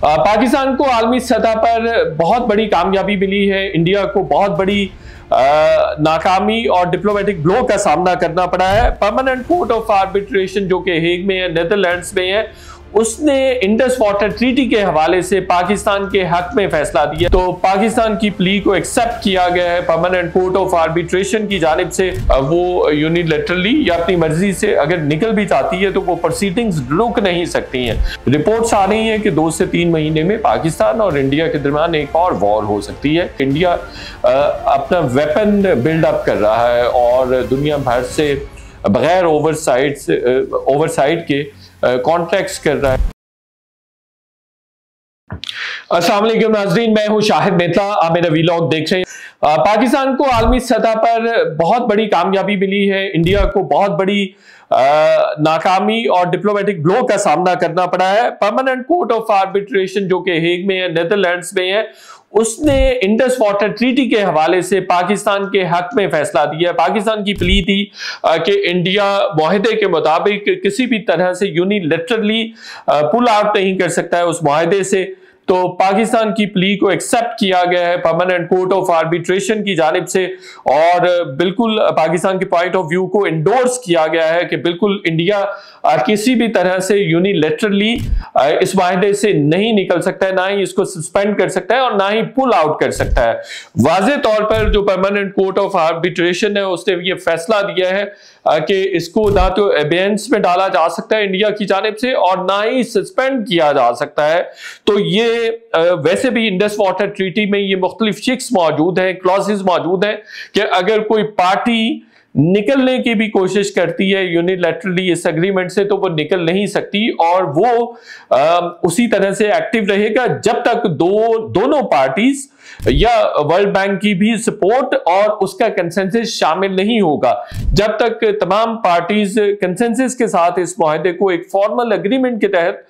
पाकिस्तान को आलमी सतह पर बहुत बड़ी कामयाबी मिली है। इंडिया को बहुत बड़ी नाकामी और डिप्लोमेटिक ब्लो का सामना करना पड़ा है। परमानेंट कोर्ट ऑफ आर्बिट्रेशन जो कि हेग में है, नेदरलैंड्स में है, उसने इंडस वाटर ट्रीटी के हवाले से पाकिस्तान के हक में फैसला दिया। तो पाकिस्तान की प्ली को एक्सेप्ट किया गया है परमानेंट कोर्ट ऑफ आर्बिट्रेशन की जानिब से। वो यूनिलैटरली या अपनी मर्जी से अगर निकल भी जाती है तो वो प्रोसीडिंग्स रुक नहीं सकती हैं। रिपोर्ट्स आ रही हैं कि 2 से 3 महीने में पाकिस्तान और इंडिया के दरमियान एक और वॉर हो सकती है। इंडिया अपना वेपन बिल्डअप कर रहा है और दुनिया भर से बगैर ओवरसाइट के कॉन्ट्रैक्ट्स कर रहा है। अस्सलाम वालेकुम नाज़रीन, मैं हूं शाहिद मेहता, आप मेरा वीलॉग देख रहे हैं। पाकिस्तान को आलमी सतह पर बहुत बड़ी कामयाबी मिली है। इंडिया को बहुत बड़ी नाकामी और डिप्लोमेटिक ब्लो का सामना करना पड़ा है। परमानेंट कोर्ट ऑफ आर्बिट्रेशन जो कि हेग में है, नेदरलैंड्स में है, उसने इंडस वाटर ट्रीटी के हवाले से पाकिस्तान के हक में फैसला दिया। पाकिस्तान की प्ली थी कि इंडिया मुआहदे के मुताबिक किसी भी तरह से यूनिलैटरली पुल आउट नहीं कर सकता है उस मुआहदे से। तो पाकिस्तान की प्ली को एक्सेप्ट किया गया है परमानेंट कोर्ट ऑफ आर्बिट्रेशन की जानिब से और बिल्कुल पाकिस्तान के पॉइंट ऑफ व्यू को इंडोर्स किया गया है कि बिल्कुल इंडिया किसी भी तरह से यूनिलैटरली इस माहदे से नहीं निकल सकता है, ना ही इसको सस्पेंड कर सकता है और ना ही पुल आउट कर सकता है। वाज़े तौर पर जो परमानेंट कोर्ट ऑफ आर्बिट्रेशन है उसने ये फैसला दिया है कि इसको ना तो एबेंस में डाला जा सकता है इंडिया की जानिब से और ना ही सस्पेंड किया जा सकता है। तो ये वैसे भी इंडस वाटर ट्रीटी में ये मुख्तलिफ शिक्स मौजूद है, क्लॉजेस मौजूद है कि अगर कोई पार्टी निकलने की भी कोशिश करती है यूनिलैटरली इस एग्रीमेंट से तो वो निकल नहीं सकती और वो उसी तरह से एक्टिव रहेगा जब तक दोनों पार्टीज या वर्ल्ड बैंक की भी सपोर्ट और उसका कंसेंसस शामिल नहीं होगा। जब तक तमाम पार्टीज कंसेंसस के साथ इस मुआहदे को एक फॉर्मल एग्रीमेंट के तहत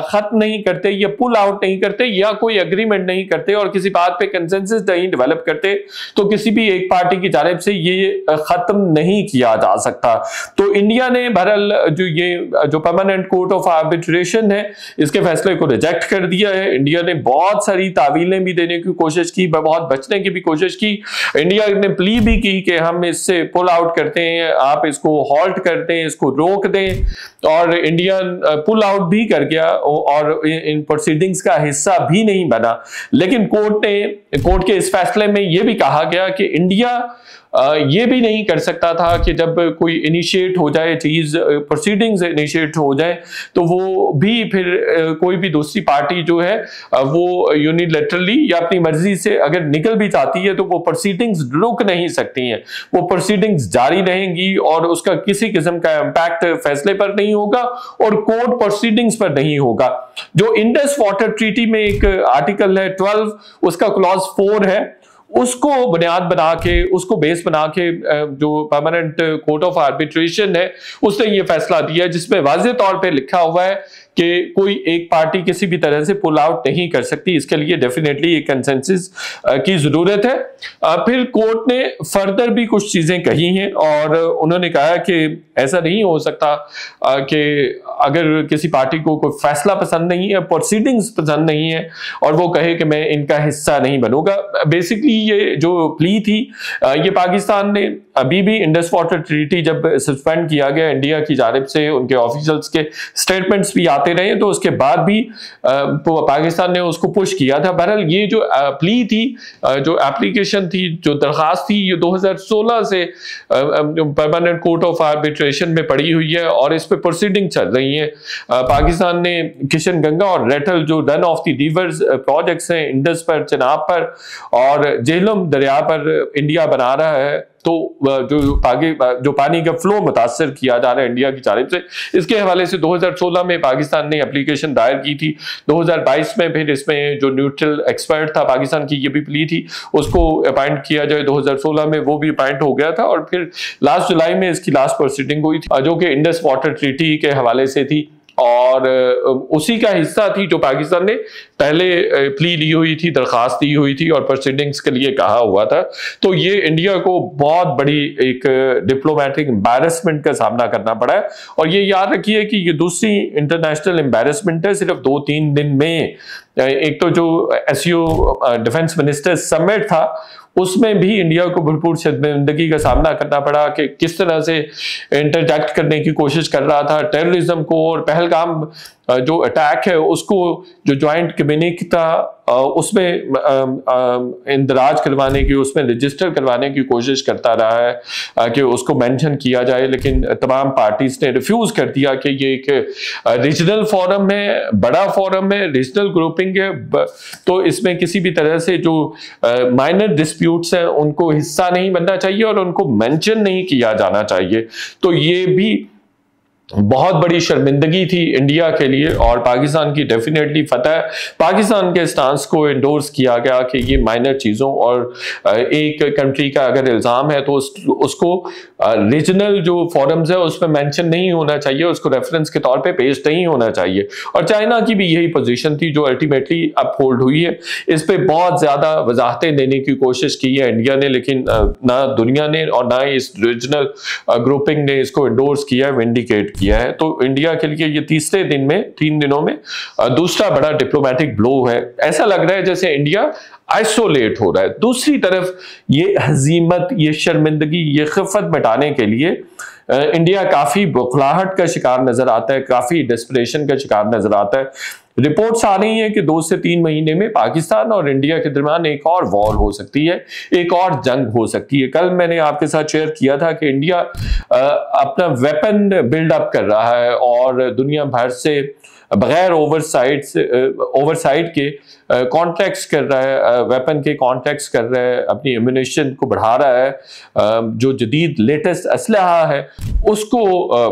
खत्म नहीं करते या पुल आउट नहीं करते या कोई एग्रीमेंट नहीं करते और किसी बात पे कंसेंसस नहीं डेवलप करते तो किसी भी एक पार्टी की जानिब से ये खत्म नहीं किया जा सकता। तो इंडिया ने बहरहाल जो परमानेंट कोर्ट ऑफ आर्बिट्रेशन है इसके फैसले को रिजेक्ट कर दिया है। इंडिया ने बहुत सारी तावीलें भी देने की कोशिश की, बहुत बचने की भी कोशिश की। इंडिया ने प्ली भी की कि हम इससे पुल आउट करते हैं, आप इसको हॉल्ट करते हैं, इसको रोक दें और इंडिया पुल आउट भी कर गया और इन प्रोसीडिंग्स का हिस्सा भी नहीं बना। लेकिन कोर्ट के इस फैसले में यह भी कहा गया कि इंडिया ये भी नहीं कर सकता था कि जब कोई इनिशिएट हो जाए चीज, प्रोसीडिंग्स इनिशिएट हो जाए तो वो भी फिर कोई भी दूसरी पार्टी जो है वो यूनिलैटरली या अपनी मर्जी से अगर निकल भी जाती है तो वो प्रोसीडिंग्स रुक नहीं सकती हैं, वो प्रोसीडिंग्स जारी रहेंगी और उसका किसी किस्म का इम्पैक्ट फैसले पर नहीं होगा और कोर्ट प्रोसीडिंग्स पर नहीं होगा। जो इंडस वाटर ट्रीटी में एक आर्टिकल है 12, उसका क्लॉज 4 है, उसको बुनियाद बना के, उसको बेस बना के जो परमानेंट कोर्ट ऑफ आर्बिट्रेशन है उसने ये फैसला दिया जिसमें वाज़े तौर पे लिखा हुआ है कि कोई एक पार्टी किसी भी तरह से पुल आउट नहीं कर सकती। इसके लिए डेफिनेटली एक कंसेंसस की जरूरत है। फिर कोर्ट ने फर्दर भी कुछ चीजें कही हैं और उन्होंने कहा कि ऐसा नहीं हो सकता कि अगर किसी पार्टी को कोई फैसला पसंद नहीं है, प्रोसीडिंग्स पसंद नहीं है और वो कहे कि मैं इनका हिस्सा नहीं बनूंगा। बेसिकली ये जो प्ली थी ये पाकिस्तान ने अभी भी इंडस वाटर ट्रीटी जब सस्पेंड किया गया इंडिया की जानिब से, उनके ऑफिशियल्स के स्टेटमेंट्स भी आते रहे तो उसके बाद भी पाकिस्तान ने उसको पुश किया था। बहरहाल ये जो प्ली थी, जो एप्लीकेशन थी, जो दरखास्त थी, ये 2016 से परमानेंट कोर्ट ऑफ आर्बिट्रेशन में पड़ी हुई है और इस पे प्रोसीडिंग चल रही है। पाकिस्तान ने किशन गंगा और रेटल जो run of the reverse projects हैं इंडस पर, चिनाब पर और झेलम दरिया पर इंडिया बना रहा है, तो जो पानी का फ्लो मुतासर किया जा रहा है इंडिया की जानिब से, इसके हवाले से 2016 में पाकिस्तान ने एप्लीकेशन दायर की थी। 2022 में फिर इसमें जो न्यूट्रल एक्सपर्ट था पाकिस्तान की, ये भी प्ली थी, उसको अपॉइंट किया जाए। 2016 में वो भी अपॉइंट हो गया था और फिर लास्ट जुलाई में इसकी लास्ट प्रोसीडिंग हुई थी जो कि इंडस वाटर ट्रीटी के हवाले से थी। और उसी का हिस्सा थी जो पाकिस्तान ने पहले प्ली ली हुई थी, दरखास्त दी हुई थी और प्रोसीडिंग्स के लिए कहा हुआ था। तो ये इंडिया को बहुत बड़ी एक डिप्लोमेटिक एम्बैरेसमेंट का सामना करना पड़ा है। और ये याद रखिए कि ये दूसरी इंटरनेशनल एम्बैरेसमेंट है सिर्फ 2-3 दिन में। एक तो जो एससीओ डिफेंस मिनिस्टर समिट था उसमें भी इंडिया को भरपूर शर्मिंदगी का सामना करना पड़ा कि किस तरह से इंटरजेक्ट करने की कोशिश कर रहा था टेररिज्म को, और पहलगाम जो अटैक है उसको, जो ज्वाइंट कम्युनिक था उसमें इंदराज करवाने की, उसमें रजिस्टर करवाने की कोशिश करता रहा है कि उसको मेंशन किया जाए, लेकिन तमाम पार्टीज ने रिफ्यूज कर दिया कि ये एक रीजनल फोरम है, बड़ा फोरम है, रीजनल ग्रुपिंग है, तो इसमें किसी भी तरह से जो माइनर डिस्प्यूट्स हैं उनको हिस्सा नहीं बनना चाहिए और उनको मेंशन नहीं किया जाना चाहिए। तो ये भी बहुत बड़ी शर्मिंदगी थी इंडिया के लिए और पाकिस्तान की डेफिनेटली फतह। पाकिस्तान के स्टांस को इंडोर्स किया गया कि ये माइनर चीज़ों, और एक कंट्री का अगर इल्ज़ाम है तो उसको रीजनल जो फोरम्स है उसमें मेंशन नहीं होना चाहिए, उसको रेफरेंस के तौर पे पेश नहीं होना चाहिए। और चाइना की भी यही पोजीशन थी जो अल्टीमेटली अपहोल्ड हुई है। इस पे बहुत ज़्यादा वजाहतें देने की कोशिश की है इंडिया ने, लेकिन ना दुनिया ने और ना इस रीजनल ग्रुपिंग ने इसको इंडोर्स किया है, विंडिकेट किया है। तो इंडिया के लिए ये तीसरे दिन में, 3 दिनों में दूसरा बड़ा डिप्लोमेटिक ब्लो है। ऐसा लग रहा है जैसे इंडिया आइसोलेट हो रहा है। दूसरी तरफ ये हजीमत, ये शर्मिंदगी, ये खिफत मिटाने के लिए इंडिया काफी बौखलाहट का शिकार नजर आता है, काफी डेस्परेशन का शिकार नजर आता है। रिपोर्ट्स आ रही हैं कि 2 से 3 महीने में पाकिस्तान और इंडिया के दरमियान एक और वॉर हो सकती है, एक और जंग हो सकती है। कल मैंने आपके साथ शेयर किया था कि इंडिया अपना वेपन बिल्डअप कर रहा है और दुनिया भर से बगैर ओवरसाइट के कॉन्ट्रैक्ट्स कर रहा है, वेपन के कॉन्ट्रैक्ट्स कर रहा है, अपनी एम्यूनेशन को बढ़ा रहा है, जो जदीद लेटेस्ट असलहा है उसको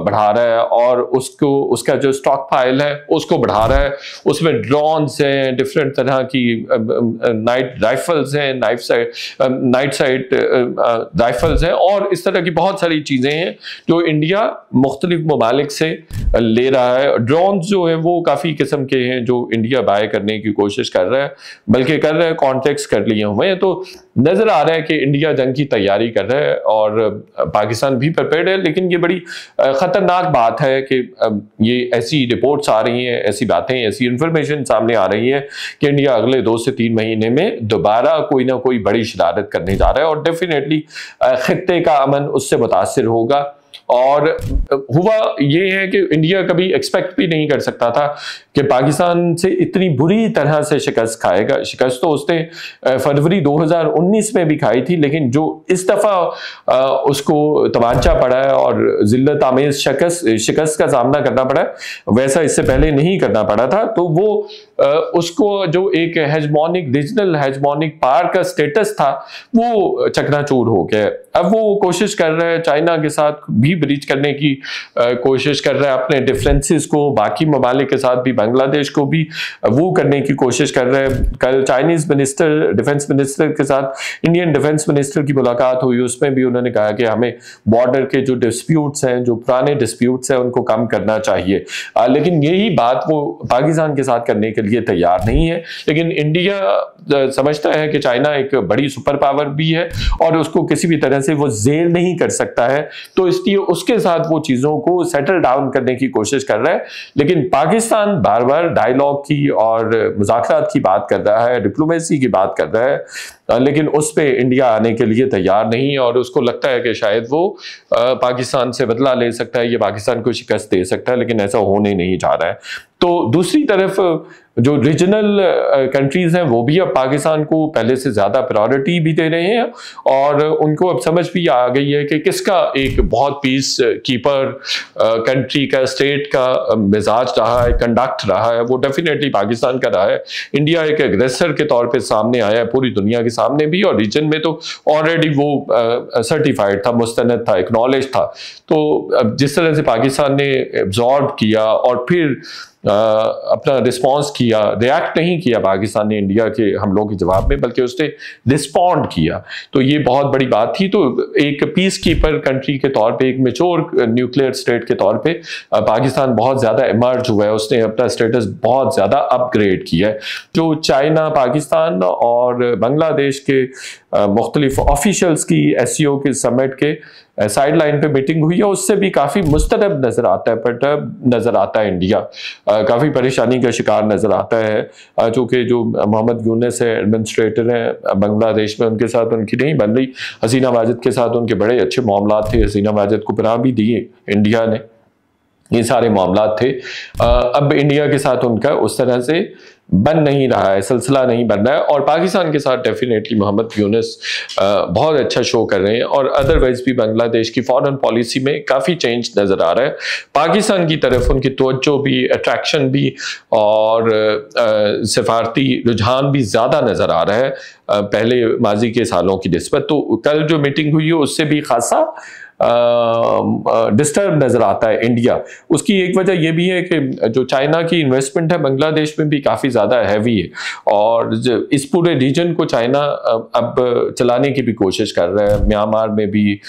बढ़ा रहा है और उसका जो स्टॉक फाइल है उसको बढ़ा रहा है। उसमें ड्रोन्स हैं, डिफरेंट तरह की नाइट राइफल्स हैं, नाइट साइड राइफल्स हैं और इस तरह की बहुत सारी चीज़ें हैं जो इंडिया मुख्तलिफ ममालिक से ले रहा है। ड्रोन्स जो है वो काफ़ी किस्म के हैं जो इंडिया बाय करने की कोशिश कर रहा है, बल्कि कर रहा है, कॉन्ट्रैक्ट्स कर लिए हुए हैं। तो नजर आ रहा है कि इंडिया जंग की तैयारी कर रहा है और पाकिस्तान भी प्रिपेयर्ड है। लेकिन ये बड़ी खतरनाक बात है कि ये ऐसी रिपोर्ट्स आ रही हैं, ऐसी बातें, ऐसी इंफॉर्मेशन सामने आ रही है कि इंडिया अगले 2 से 3 महीने में दोबारा कोई ना कोई बड़ी शरारत करने जा रहा है और डेफिनेटली खित्ते का अमन उससे मुतासिर होगा। और हुआ ये है कि इंडिया कभी एक्सपेक्ट भी नहीं कर सकता था कि पाकिस्तान से इतनी बुरी तरह से शिकस्त खाएगा। शिकस्त तो उसने फरवरी 2019 में भी खाई थी, लेकिन जो इस दफा उसको तमांचा पड़ा है और जिल्लत आमेज शिकस्त का सामना करना पड़ा है, वैसा इससे पहले नहीं करना पड़ा था। तो वो उसको जो एक हेजमोनिक, रीजनल हेजमोनिक पावर का स्टेटस था वो चकनाचूर हो गया। अब वो कोशिश कर रहा है चाइना के साथ भी ब्रीच करने की कोशिश कर रहा है, अपने डिफरेंसेस को बाकी ममालिक के साथ भी, बांग्लादेश को भी वो करने की कोशिश कर रहे हैं। कल चाइनीज मिनिस्टर, डिफेंस मिनिस्टर के साथ इंडियन डिफेंस मिनिस्टर की मुलाकात हुई, उसमें भी उन्होंने कहा कि हमें बॉर्डर के जो डिस्प्यूट्स हैं, जो पुराने डिस्प्यूट्स हैं, उनको कम करना चाहिए। लेकिन यही बात वो पाकिस्तान के साथ करने के लिए तैयार नहीं है। लेकिन इंडिया समझता है कि चाइना एक बड़ी सुपर पावर भी है और उसको किसी भी तरह से वो जेल नहीं कर सकता है, तो इसलिए उसके साथ वो चीजों को सेटल डाउन करने की कोशिश कर रहा है। लेकिन पाकिस्तान बार बार डायलॉग की और मुज़ाकरात की बात कर रहा है, डिप्लोमेसी की बात कर रहा है, लेकिन उस पे इंडिया आने के लिए तैयार नहीं है और उसको लगता है कि शायद वो पाकिस्तान से बदला ले सकता है, ये पाकिस्तान को शिकस्त दे सकता है, लेकिन ऐसा होने नहीं जा रहा है। तो दूसरी तरफ जो रीजनल कंट्रीज हैं वो भी अब पाकिस्तान को पहले से ज्यादा प्रायोरिटी भी दे रहे हैं और उनको अब समझ भी आ गई है कि किसका एक बहुत पीस कीपर कंट्री का, स्टेट का मिजाज रहा है, कंडक्ट रहा है, वो डेफिनेटली पाकिस्तान का रहा है। इंडिया एक एग्रेसर के तौर पे सामने आया है पूरी दुनिया के सामने भी, और रीजन में तो ऑलरेडी वो सर्टिफाइड था, मुस्तनद था, एक्नॉलेज था। तो जिस तरह से पाकिस्तान ने एब्जॉर्ब किया और फिर अपना रिस्पॉन्स किया, रिएक्ट नहीं किया पाकिस्तान ने इंडिया के हमलों के जवाब में, बल्कि उसने रिस्पॉन्ड किया। तो ये बहुत बड़ी बात थी। तो एक पीस कीपर कंट्री के तौर पे, एक मैच्योर न्यूक्लियर स्टेट के तौर पे पाकिस्तान बहुत ज़्यादा इमर्ज हुआ है, उसने अपना स्टेटस बहुत ज़्यादा अपग्रेड किया है। जो चाइना, पाकिस्तान और बांग्लादेश के मुख्तलिफ ऑफिशियल्स की SCO के समिट के साइड लाइन पे मीटिंग हुई है, उससे भी काफ़ी मुस्तरब नज़र आता है, परटर्ब नज़र आता है इंडिया, काफ़ी परेशानी का शिकार नज़र आता है। चूँकि जो मोहम्मद यूनुस है, एडमिनिस्ट्रेटर हैं बांग्लादेश में, उनके साथ उनकी नहीं बन रही। हसीना वाजिद के साथ उनके बड़े अच्छे मामला थे, हसीना वाजिद को पनाह भी दिए इंडिया ने, ये सारे मामला थे। अब इंडिया के साथ उनका उस तरह से बन नहीं रहा है, सिलसिला नहीं बन रहा है। और पाकिस्तान के साथ डेफिनेटली मोहम्मद यूनुस बहुत अच्छा शो कर रहे हैं, और अदरवाइज भी बांग्लादेश की फॉरेन पॉलिसी में काफ़ी चेंज नज़र आ रहा है। पाकिस्तान की तरफ उनकी तवज्जो भी, अट्रैक्शन भी और सफारती रुझान भी ज़्यादा नज़र आ रहा है पहले माजी के सालों की निस्बत। तो कल जो मीटिंग हुई है उससे भी खासा डिस्टर्ब नजर आता है इंडिया। उसकी एक वजह यह भी है कि जो चाइना की इन्वेस्टमेंट है बांग्लादेश में भी काफ़ी ज़्यादा हैवी है, और इस पूरे रीजन को चाइना अब चलाने की भी कोशिश कर रहा है। म्यांमार में भी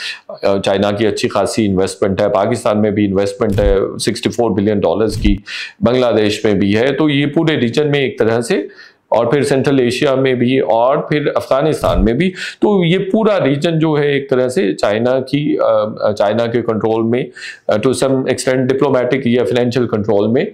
चाइना की अच्छी खासी इन्वेस्टमेंट है, पाकिस्तान में भी इन्वेस्टमेंट है $64 बिलियन की, बांग्लादेश में भी है। तो ये पूरे रीजन में एक तरह से, और फिर सेंट्रल एशिया में भी, और फिर अफगानिस्तान में भी, तो ये पूरा रीजन जो है एक तरह से चाइना के कंट्रोल में, टू सम एक्सटेंट डिप्लोमेटिक या फाइनेंशियल कंट्रोल में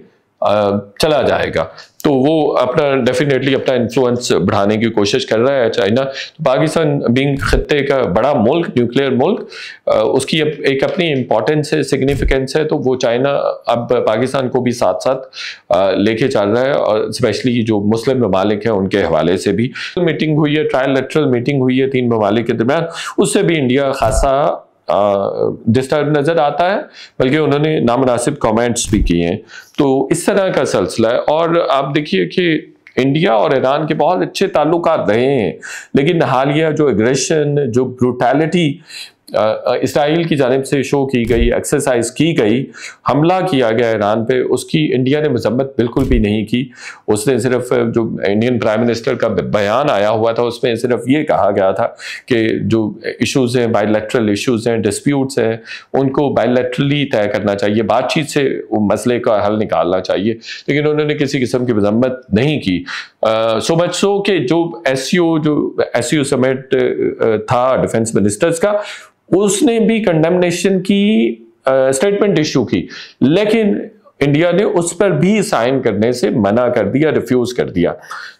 चला जाएगा। तो वो अपना डेफिनेटली अपना इन्फ्लुएंस बढ़ाने की कोशिश कर रहा है चाइना। तो पाकिस्तान बीइंग खत्ते का बड़ा मुल्क, न्यूक्लियर मुल्क, उसकी एक अपनी इम्पोर्टेंस है, सिग्निफिकेंस है। तो वो चाइना अब पाकिस्तान को भी साथ साथ लेके चल रहा है, और स्पेशली जो मुस्लिम ममालिक हैं उनके हवाले से भी मीटिंग हुई है, ट्रायलैटरल मीटिंग हुई है 3 ममालिक के दरमियान, उससे भी इंडिया खासा डिस्टर्ब नजर आता है, बल्कि उन्होंने नामुनासिब कमेंट्स भी किए हैं। तो इस तरह का सिलसिला है। और आप देखिए कि इंडिया और ईरान के बहुत अच्छे ताल्लुकात रहे हैं, लेकिन हालिया जो एग्रेशन, जो ब्रूटैलिटी इसराइल की जानिब से शो की गई, एक्सरसाइज की गई, हमला किया गया ईरान पे, उसकी इंडिया ने मजम्मत बिल्कुल भी नहीं की। उसने सिर्फ, जो इंडियन प्राइम मिनिस्टर का बयान आया हुआ था उसमें सिर्फ ये कहा गया था कि जो इश्यूज़ हैं, बायलैटरल इश्यूज़ हैं, डिस्प्यूट्स हैं, उनको बायलैटरली तय करना चाहिए, बातचीत से वो मसले का हल निकालना चाहिए। लेकिन उन्होंने किसी किस्म की मजम्मत नहीं की। सो मच सो कि जो SCO समिट था डिफेंस मिनिस्टर्स का, उसने भी कंडेमनेशन की स्टेटमेंट इशू की, लेकिन इंडिया ने उस पर भी साइन करने से मना कर दिया, रिफ्यूज कर दिया।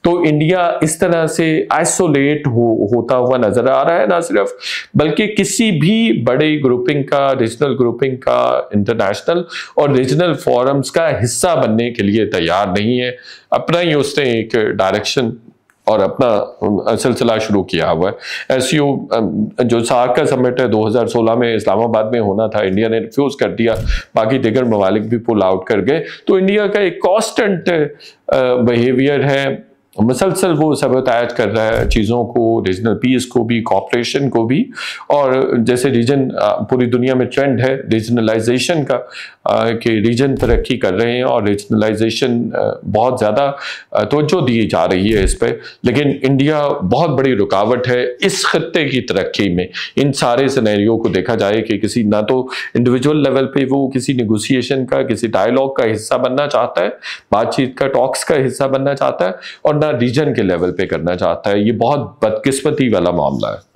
तो इंडिया इस तरह से आइसोलेट होता हुआ नजर आ रहा है, ना सिर्फ बल्कि किसी भी बड़े ग्रुपिंग का, रीजनल ग्रुपिंग का, इंटरनेशनल और रीजनल फोरम्स का हिस्सा बनने के लिए तैयार नहीं है। अपना ही उसने एक डायरेक्शन और अपना सिलसिला शुरू किया हुआ है। SCO जो सार्क का समिट है 2016 में इस्लामाबाद में होना था, इंडिया ने रिफ्यूज कर दिया, बाकी दिगर ममालिक भी पुल आउट कर गए। तो इंडिया का एक कॉन्स्टेंट बिहेवियर है, मुसलसल वो सबोताज कर रहा है चीज़ों को, रीजनल पीस को भी, कॉपरेशन को भी। और जैसे रीजन, पूरी दुनिया में ट्रेंड है रीजनलाइजेशन का, कि रीजन तरक्की कर रहे हैं और रीजनलाइजेशन बहुत ज़्यादा तवज्जो दी जा रही है इस पर। लेकिन इंडिया बहुत बड़ी रुकावट है इस खत्ते की तरक्की में। इन सारे सिनेरियो को देखा जाए कि किसी, ना तो इंडिविजुअल लेवल पे वो किसी नेगोशिएशन का, किसी डायलॉग का हिस्सा बनना चाहता है, बातचीत का, टॉक्स का हिस्सा बनना चाहता है, और ना रीजन के लेवल पे करना चाहता है। ये बहुत बदकिस्मती वाला मामला है।